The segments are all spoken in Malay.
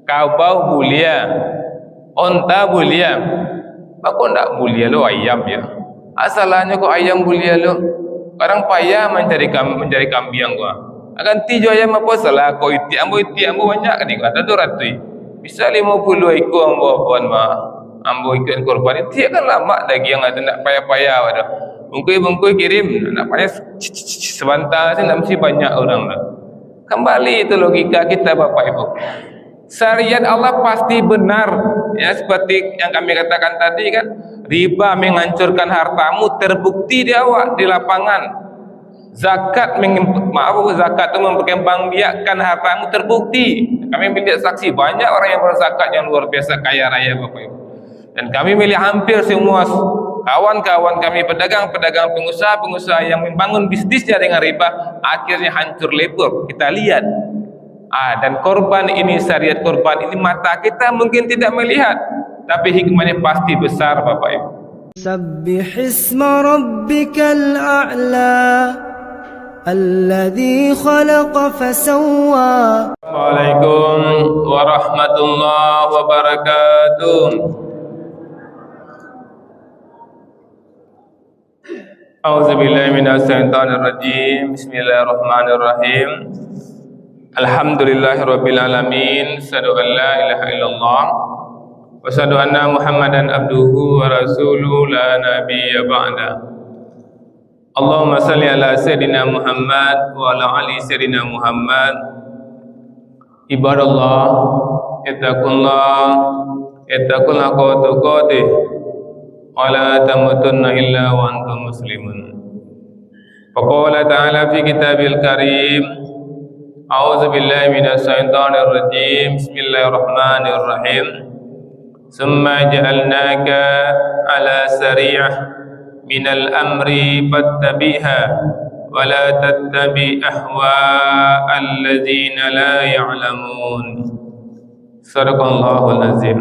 kabau bulia, onta bulia. Kok ndak bulia lo ayam ya? Asalnya kok ayam bulia lo? Orang payah mencari kambing gua. Akan tijo ayam apa salah kau iti ambo banyak kan iku ada 200. Bisa 50 ekor ambo puan mah. Ambo ikan korban itu kan lama lagi yang ada nak payah-payah ada. Bungkui kirim nak payah sebentar sih nak mesti banyak orang dah. Kembali itu logika kita Bapak Ibu. Syariat Allah pasti benar ya, seperti yang kami katakan tadi kan, riba menghancurkan hartamu terbukti di awak di lapangan. Zakat itu memperkembangbiakkan hartamu terbukti. Kami melihat saksi banyak orang yang berzakat yang luar biasa kaya raya Bapak Ibu. Dan kami melihat hampir semua kawan-kawan kami pedagang-pedagang, pengusaha-pengusaha yang membangun bisnisnya dengan riba akhirnya hancur lebur. Kita lihat. Dan korban ini, syariat korban ini mata kita mungkin tidak melihat, tapi hikmahnya pasti besar Bapak Ibu. Sabbihisma rabbikal a'la alladzi khalaqa fasawwa. Assalamualaikum warahmatullahi wabarakatuh. A'udzubillahi minasyaitonir rajim. Bismillahirrahmanirrahim. Alhamdulillahirabbil alamin. Asyhadu an la ilaha illallah wa asyhadu anna Muhammadan abduhu wa rasuluhu la nabiyya ba'da. Allahumma shalli ala sayidina Muhammad wa ala ali sayidina Muhammad. Ibadallah, ittaqullaha haqqa tuqatih wa la tamutunna illa wa antum muslimun. Faqala ta'ala fi kitabil karim, a'udzu billahi minasy syaithanir rajim. Bismillahirrahmanirrahim. Summa ja'alnaka ala sari'ah minal amri fattabi'ha wa la tattabi' ahwa'al ladzina la ya'lamun. Sadaqallahul azim.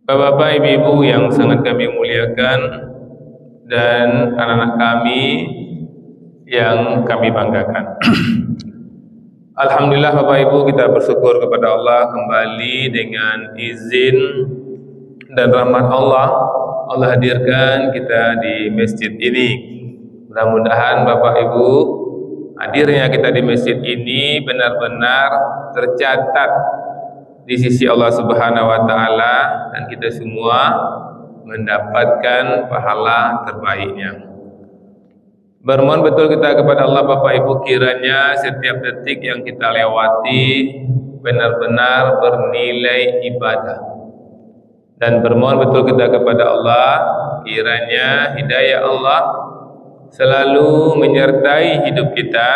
Bapak-bapak, ibu-ibu yang sangat kami muliakan, dan anak-anak kami yang kami banggakan. Alhamdulillah Bapak Ibu, kita bersyukur kepada Allah kembali dengan izin dan rahmat Allah hadirkan kita di masjid ini. Mudah-mudahan Bapak Ibu, hadirnya kita di masjid ini benar-benar tercatat di sisi Allah Subhanahu wa taala, dan kita semua mendapatkan pahala terbaiknya. Bermohon betul kita kepada Allah Bapak Ibu, kiranya setiap detik yang kita lewati benar-benar bernilai ibadah. Dan bermohon betul kita kepada Allah, kiranya hidayah Allah selalu menyertai hidup kita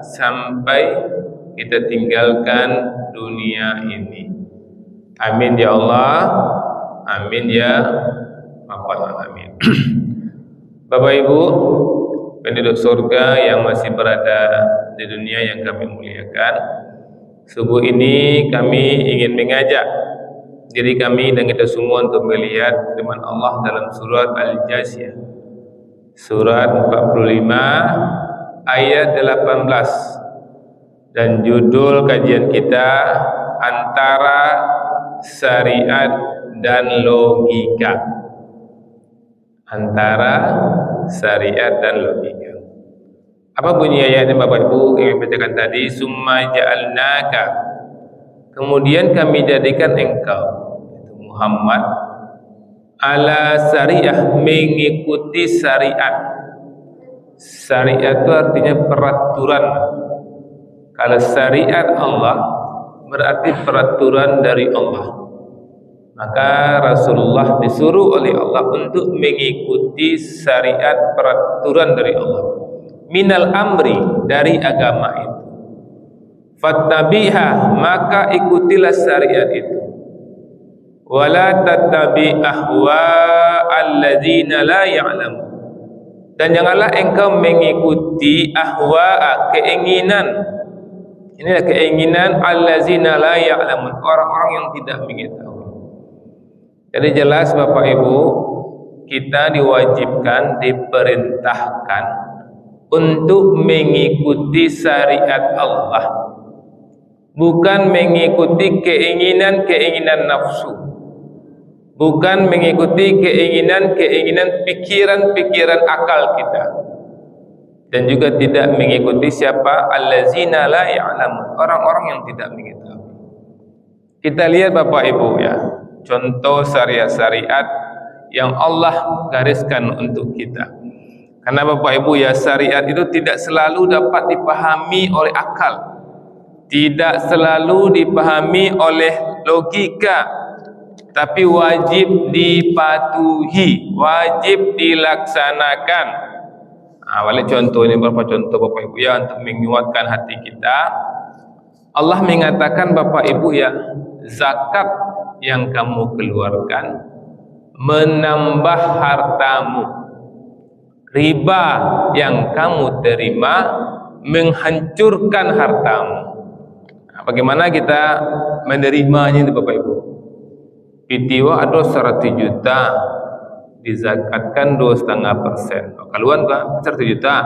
sampai kita tinggalkan dunia ini. Amin ya Allah, amin ya Rabbal alamin. Bapak Ibu, penduduk surga yang masih berada di dunia yang kami muliakan, subuh ini kami ingin mengajak diri kami dan kita semua untuk melihat firman Allah dalam surat Al-Jasiyah, surat 45 ayat 18, dan judul kajian kita antara syariat dan logika. Antara syariat dan logika. Apa bunyi ayatnya Bapak Ibu yang bacakan tadi? Summa ja'alnaka, kemudian kami jadikan engkau Muhammad ala syariah, mengikuti syariat. Syariat itu artinya peraturan. Kalau syariat Allah berarti peraturan dari Allah. Maka Rasulullah disuruh oleh Allah untuk mengikuti syariat peraturan dari Allah. Minal amri, dari agama itu. Fattabiha, maka ikutilah syariat itu. Wala tattabi ahwa alladzina la ya'lamun. Dan janganlah engkau mengikuti ahwa, keinginan. Inilah keinginan alladzina la ya'lamun, orang-orang yang tidak mengetahui. Jadi jelas Bapak Ibu, kita diwajibkan, diperintahkan untuk mengikuti syariat Allah. bukan mengikuti keinginan-keinginan nafsu, bukan mengikuti keinginan-keinginan pikiran-pikiran akal kita, dan juga tidak mengikuti siapa? Allazina la ya'lamun, orang-orang yang tidak mengetahui. Kita lihat Bapak Ibu ya, contoh syariat-syariat yang Allah gariskan untuk kita. Karena Bapak Ibu ya, syariat itu tidak selalu dapat dipahami oleh akal, tidak selalu dipahami oleh logika, tapi wajib dipatuhi, wajib dilaksanakan. Balik contoh ini, beberapa contoh Bapak Ibu ya, untuk menguatkan hati kita. Allah mengatakan Bapak Ibu ya, zakat yang kamu keluarkan menambah hartamu, riba yang kamu terima menghancurkan hartamu. Bagaimana kita menerimanya itu Bapak Ibu? Pitiwa ada 100 juta, dizakatkan 2,5%. Kaluan kan 100 juta,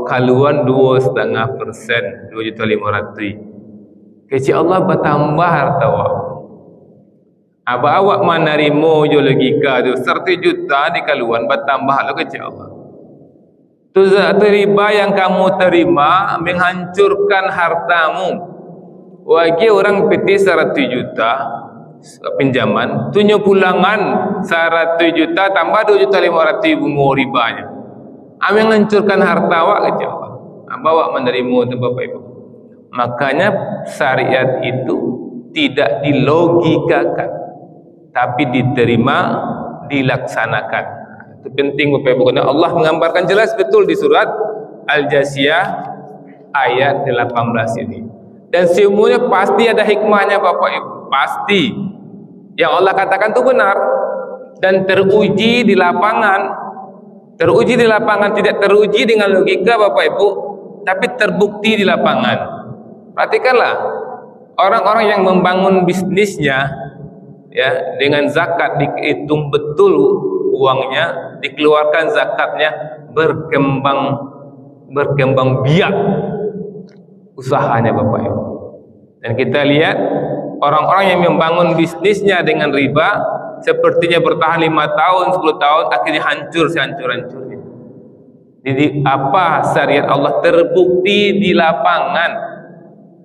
kaluan 2,5%, 2.500.000. Kecil Allah bertambah harta awak. Awak menerima jo logika tu 100 juta di kaluan bertambah lo kecil Allah. Tu riba yang kamu terima menghancurkan hartamu. Wagi orang peti 100 juta pinjaman, tunjuk pulangan 100 juta tambah 2.500.000 bunga ribanya. Menghancurkan harta awak kecil Allah. Awak menerima tu Bapak Ibu. Makanya syariat itu tidak dilogikakan, tapi diterima, dilaksanakan. Itu penting Bapak Ibu, karena Allah menggambarkan jelas betul di surat Al-Jasiyah ayat 18 ini. Dan semuanya pasti ada hikmahnya Bapak Ibu, pasti. Yang Allah katakan itu benar dan teruji di lapangan. Teruji di lapangan, tidak teruji dengan logika Bapak Ibu, tapi terbukti di lapangan. Perhatikanlah, orang-orang yang membangun bisnisnya ya, dengan zakat dihitung betul uangnya, dikeluarkan zakatnya, berkembang biak usahanya Bapak Ibu. Dan kita lihat orang-orang yang membangun bisnisnya dengan riba, sepertinya bertahan 5 tahun, 10 tahun, akhirnya hancur sehancur-hancurnya. Jadi apa syariat Allah terbukti di lapangan,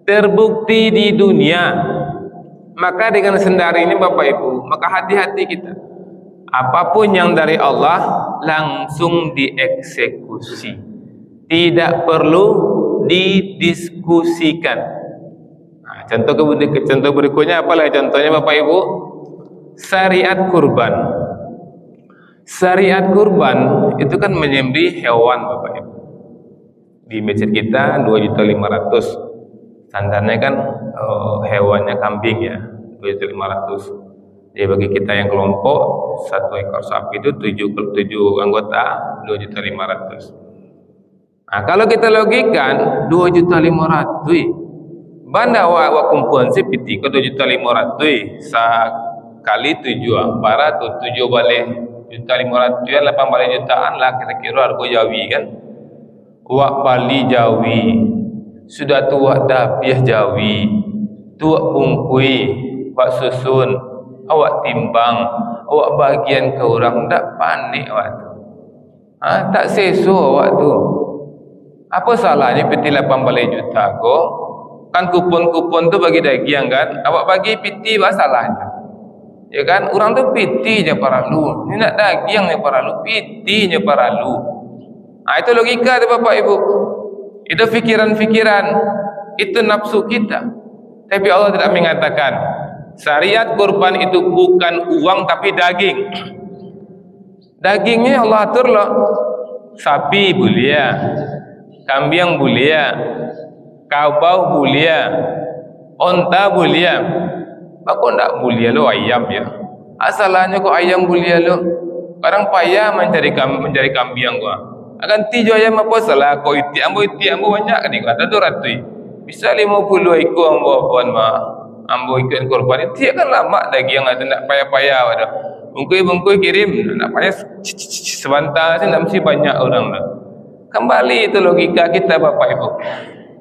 terbukti di dunia. Maka dengan sendiri ini Bapak Ibu, maka hati-hati kita. Apapun yang dari Allah langsung dieksekusi, tidak perlu didiskusikan. Contoh berikutnya apalah contohnya Bapak Ibu? Syariat kurban. Syariat kurban itu kan menyembelih hewan Bapak Ibu. Di masjid kita 2.500.000. Standarnya kan hewannya kambing ya, 2.500.000. Jadi bagi kita yang kelompok 1 ekor sapi itu 7 anggota, 2.500.000. Nah, kalau kita logikan 2.500.000, banda awak kumpulan si piti ke 2.500.000 sekali 7 para tu 7 balik 1.500.000 8 balik jutaan lah kira-kira harga Jawi kan. Wak Bali Jawi sudah tua dapiah Jawi, tua bungkui, wak susun, awak timbang, awak bagian ke orang tak panik awak tu. Tak sesu awak tu. Apa salahnya piti 8 balik juta ko? Kan kupon-kupon tu bagi daging kan, awak bagi piti apa salahnya? Ya kan, orang tu piti je paralu, ni nak daging ni paralu, piti je paralu. Itu logika tu Bapak Ibu, itu fikiran-fikiran, itu nafsu kita. Tapi Allah tidak mengatakan syariat kurban itu bukan uang tapi daging. Dagingnya Allah atur loh, sapi bulia, kambing bulia, kabau bulia, onta bulia. Kok ndak bulia lo ayam ya? Asalnya kok ayam bulia lo? Kadang payah mencari kambing gua. Akan tijo ayam apa salah? Kok ambo banyak kan? Ada 200. Bisa 50 ekor ambo puan mah. Ambo ikut korban itu kan lama daging ada nak payah-payah ada. Bungkui kirim nak payah sebentar saja nak mesti banyak orang dah. Kembali itu logika kita Bapak Ibu.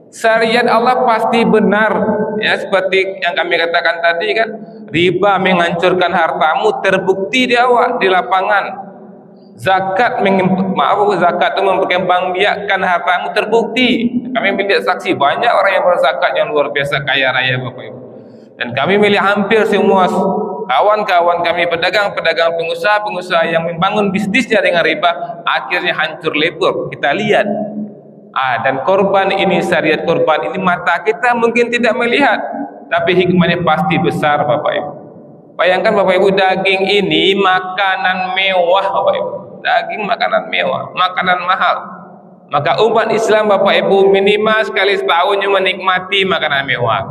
Syariat Allah pasti benar. Ya, seperti yang kami katakan tadi kan, riba menghancurkan hartamu terbukti di awak di lapangan. Zakat zakat itu memperkembangbiakkan hartamu terbukti. Kami melihat saksi banyak orang yang berzakat yang luar biasa kaya raya Bapak Ibu. Dan kami melihat hampir semua kawan-kawan kami pedagang-pedagang, pengusaha-pengusaha yang membangun bisnisnya dengan riba akhirnya hancur lebur. Kita lihat. Dan korban ini, syariat korban ini mata kita mungkin tidak melihat, tapi hikmahnya pasti besar Bapak Ibu. Bayangkan Bapak Ibu, daging ini makanan mewah Bapak Ibu. Daging makanan mewah, makanan mahal. Maka umat Islam Bapak Ibu minimal sekali setahun menikmati makanan mewah,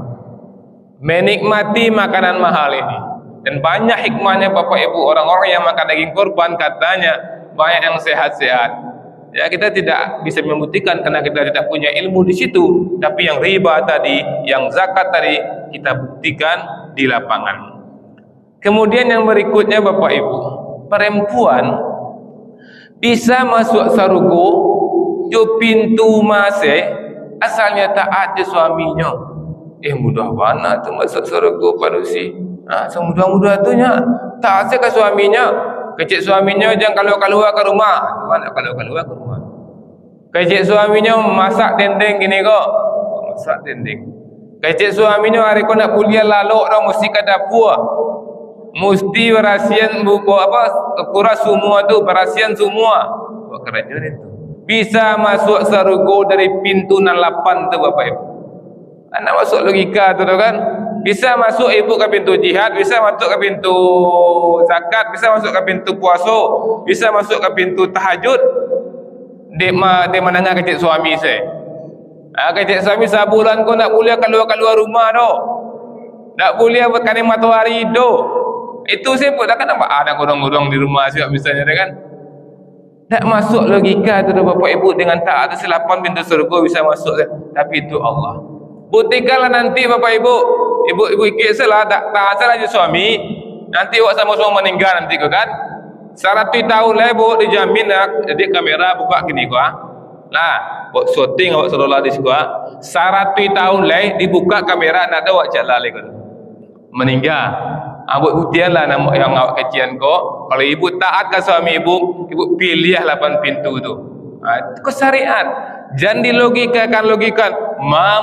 menikmati makanan mahal ini. Dan banyak hikmahnya Bapak Ibu. Orang-orang yang makan daging korban katanya banyak yang sehat-sehat. Ya, kita tidak bisa membuktikan karena kita tidak punya ilmu di situ. Tapi yang riba tadi, yang zakat tadi, kita buktikan di lapangan. Kemudian yang berikutnya Bapak Ibu, perempuan bisa masuk surga jo pintu masih asalnya taat je suaminya. Mudah mana tu masuk surga padusi. Semudah-mudah tu nya taat ke suaminya. Kecik suaminya jangan keluar ke rumah. Mana keluar ke rumah. Kecik suaminya masak dendeng gini kok. Masak dendeng. Kecik suaminya hari kau nak kuliah lalu dah mesti ke dapur. Mesti berasian kuras semua tu, berasian semua. Buat kerajaan itu bisa masuk surga dari pintu 8 tu Bapak Ibu. Anak masuk logika tu kan. Bisa masuk ibu ke pintu jihad, bisa masuk ke pintu zakat, bisa masuk ke pintu puasa, bisa masuk ke pintu tahajud. Dia mendengar kecik suami saya. Kecik suami sebulan kau nak boleh keluar rumah doh. Tak boleh berkani matahari doh. Itu saya pun tak nampak ada godong-godong di rumah siap misalnya kan. Tak masuk logika tu Bapak Ibu, dengan taat ada 8 pintu surga bisa masuk. Tapi itu Allah. Buktikanlah nanti Bapak Ibu. Ibu kisahlah tak salah je suami. Nanti awak sama-sama meninggal nanti kau kan. 100 tahun lah Bu dijamin nak jadi kamera buka gini kau. Nah, buat syuting awak seolah di sekolah. 100 tahun lah dibuka kamera nak ada awak jalan lagi kau. Meninggal. Buat buktian lah nama yang awak kecian kau. Kalau ibu taat ke suami ibu pilih 8 pintu tu. Itu syariat. Jangan dilogikakan.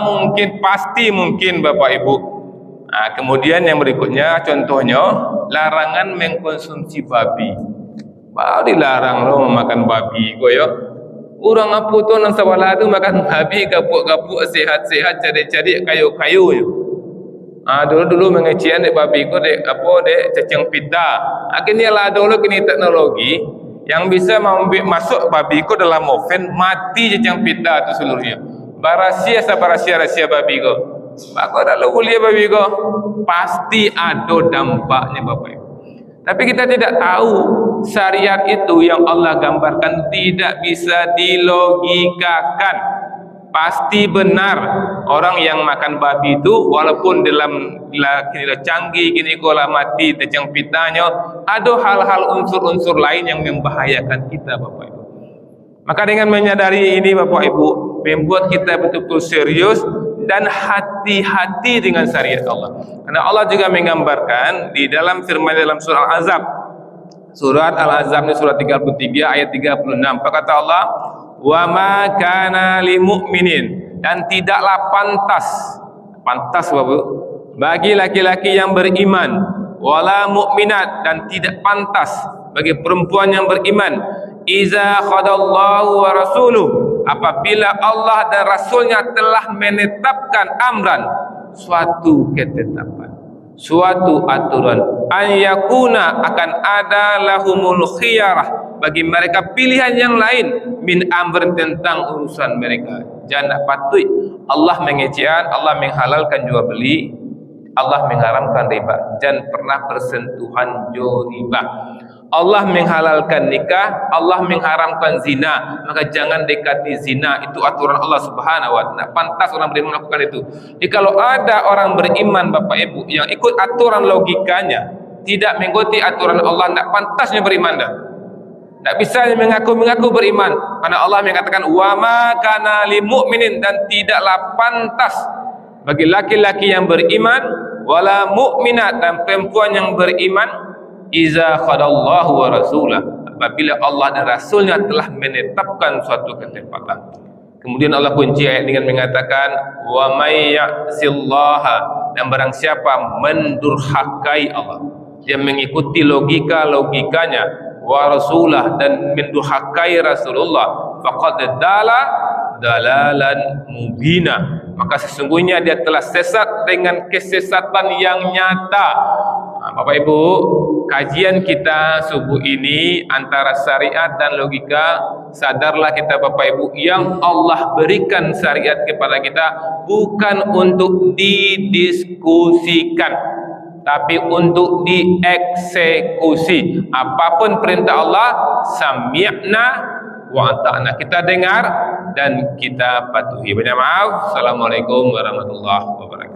Mungkin, pasti mungkin Bapak Ibu. Kemudian yang berikutnya, contohnya larangan mengkonsumsi babi. Baru dilarang lo memakan babi kau ya. Orang apa tu nang sebelah tu makan babi kapuk-kapuk sehat-sehat cari-cari kayu-kayu je. Dulu mengecian dek babi ko dek cacing pita. Akhirnya lah dulu kini teknologi yang bisa masuk babi ko dalam oven, mati cacing pita tu seluruhnya. Rahasia babi ko. Aku dah lalu lihat babi ko, pasti ada dampaknya Bapak Ibu. Tapi kita tidak tahu syariat itu yang Allah gambarkan tidak bisa dilogikakan. Pasti benar orang yang makan babi itu walaupun dalam canggih gini kola mati tecang pitanya, ada hal-hal unsur-unsur lain yang membahayakan kita Bapak Ibu. Maka dengan menyadari ini Bapak Ibu, membuat kita betul-betul serius dan hati-hati dengan syariat Allah. Karena Allah juga menggambarkan di dalam firman dalam surah Al-Ahzab. Surat Al-Ahzab ini surat 33 ayat 36. Kata Allah, wa ma kana lil mu'minin, dan tidaklah pantas Bapak bagi laki-laki yang beriman, wala mukminat, dan tidak pantas bagi perempuan yang beriman, iza khadallahu wa rasuluh, apabila Allah dan Rasulnya telah menetapkan amran, suatu ketetapan, suatu aturan, an yakuna, akan ada lahumul khiyarah, bagi mereka pilihan yang lain, min amrin, tentang urusan mereka. Jangan patut Allah mengejaan, Allah menghalalkan jual beli, Allah mengharamkan riba. Jangan pernah bersentuhan jual riba. Allah menghalalkan nikah, Allah mengharamkan zina, maka jangan dekati zina. Itu aturan Allah Subhanahu wa taala. Pantas orang beriman melakukan itu. Jadi kalau ada orang beriman Bapak Ibu yang ikut aturan logikanya, tidak mengikuti aturan Allah, tidak pantasnya beriman dah. Tak bisa mengaku-mengaku beriman, karena Allah mengatakan wa ma kana lil mu'minin, dan tidaklah pantas bagi laki-laki yang beriman wala mu'minat, dan perempuan yang beriman, iza qadallahu wa rasulah, apabila Allah dan Rasulnya telah menetapkan suatu ketepatan. Kemudian Allah kunci ayat dengan mengatakan wa may ya'sillaha, dan barang siapa mendurhakai Allah, dia mengikuti logikanya, wa rasulah, dan mendurhakai Rasulullah, faqad dalalan mubina, maka sesungguhnya dia telah sesat dengan kesesatan yang nyata. Bapak Ibu, kajian kita subuh ini antara syariat dan logika. Sadarlah kita Bapak Ibu, yang Allah berikan syariat kepada kita bukan untuk didiskusikan, tapi untuk dieksekusi. Apapun perintah Allah, sami'na wa ata'na, kita dengar dan kita patuhi. Banyak maaf. Assalamualaikum warahmatullahi wabarakatuh.